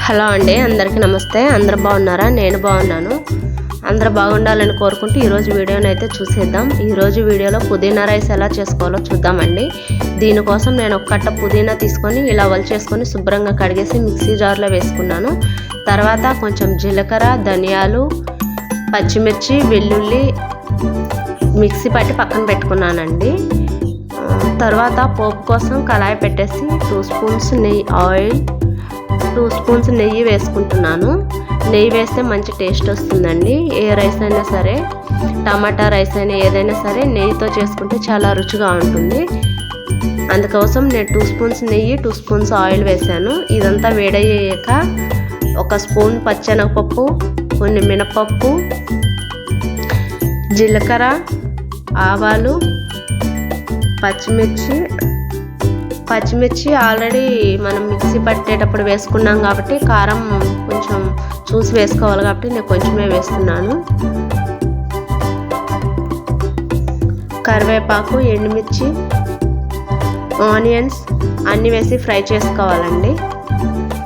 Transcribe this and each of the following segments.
Hello అండి, అందరికీ నమస్తే. అందరూ బాగున్నారా? నేను బాగున్నాను. అందరూ బాగుండాలని కోరుకుంటూ ఈరోజు వీడియోని అయితే చూసేద్దాం. ఈరోజు వీడియోలో పుదీనా రైస్ ఎలా చేసుకోవాలో చూద్దామండి. దీనికోసం నేను ఒక కట్ట పుదీనా తీసుకొని ఇలా వలిచేసుకొని శుభ్రంగా కడిగేసి మిక్సీ జార్లో వేసుకున్నాను. తర్వాత కొంచెం జీలకర్ర, ధనియాలు, పచ్చిమిర్చి, వెల్లుల్లి మిక్సీ పట్టి పక్కన పెట్టుకున్నానండి. తర్వాత పోపు కోసం కళాయి పెట్టేసి 2 స్పూన్స్ ఆయిల్, 2 స్పూన్స్ నెయ్యి వేసుకుంటున్నాను. నెయ్యి వేస్తే మంచి టేస్ట్ వస్తుందండి. ఏ రైస్ అయినా సరే, టమాటా రైస్ అయినా ఏదైనా సరే నెయ్యితో చేసుకుంటే చాలా రుచిగా ఉంటుంది. అందుకోసం నేను 2 స్పూన్స్ నెయ్యి, 2 స్పూన్స్ ఆయిల్ వేసాను. ఇదంతా వేడయ్యాక 1 స్పూన్ పచ్చెనగపప్పు, కొన్ని మినపప్పు, జీలకర్ర, ఆవాలు, పచ్చిమిర్చి ఆల్రెడీ మనం మిక్సీ పట్టేటప్పుడు వేసుకున్నాం కాబట్టి కారం కొంచెం చూసి వేసుకోవాలి కాబట్టి నేను కొంచెమే వేస్తున్నాను. కరివేపాకు, ఎండుమిర్చి, ఆనియన్స్ అన్నీ వేసి ఫ్రై చేసుకోవాలండి.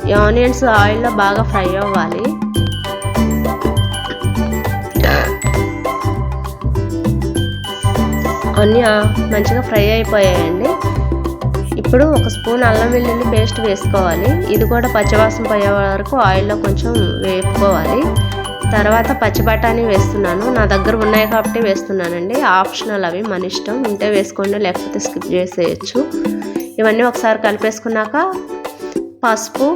ఈ ఆనియన్స్ ఆయిల్లో బాగా ఫ్రై అవ్వాలి. అన్నీ మంచిగా ఫ్రై అయిపోయాయండి. ఇప్పుడు 1 స్పూన్ అల్లం వెల్లుల్లి పేస్ట్ వేసుకోవాలి. ఇది కూడా పచ్చివాసన పోయే వరకు ఆయిల్లో కొంచెం వేపుకోవాలి. తర్వాత పచ్చి బఠానీ వేస్తున్నాను. నా దగ్గర ఉన్నాయి కాబట్టి వేస్తున్నానండి. ఆప్షనల్, అవి మన ఇష్టం, ఉంటే వేసుకోండి లేకపోతే స్కిప్ చేసేయచ్చు. ఇవన్నీ ఒకసారి కలిపేసుకున్నాక పసుపు,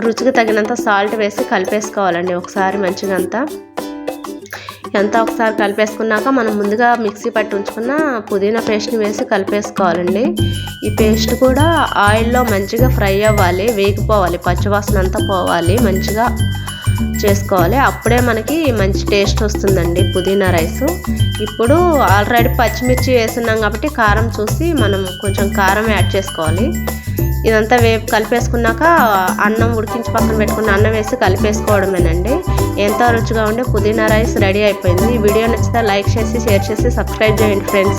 రుచికి తగినంత సాల్ట్ వేసి కలిపేసుకోవాలండి. ఒకసారి మంచిగా ఒకసారి కలిపేసుకున్నాక మనం ముందుగా మిక్సీ పట్టి ఉంచుకున్న పుదీనా పేస్ట్ని వేసి కలిపేసుకోవాలండి. ఈ పేస్ట్ కూడా ఆయిల్లో మంచిగా ఫ్రై అవ్వాలి, వేగిపోవాలి, పచ్చివాసన అంతా పోవాలి, మంచిగా చేసుకోవాలి. అప్పుడే మనకి మంచి టేస్ట్ వస్తుందండి పుదీనా రైస్. ఇప్పుడు ఆల్రెడీ పచ్చిమిర్చి వేస్తున్నాం కాబట్టి కారం చూసి మనం కొంచెం కారం యాడ్ చేసుకోవాలి. ఇదంతా కలిపేసుకున్నాక అన్నం ఉడికించి పక్కన పెట్టుకున్న అన్నం వేసి కలిపేసుకోవడమేనండి. ఎంతో రుచిగా ఉండే పుదీనా రైస్ రెడీ అయిపోయింది. ఈ వీడియో నచ్చితే లైక్ చేసి, షేర్ చేసి, సబ్స్క్రైబ్ చేయండి ఫ్రెండ్స్.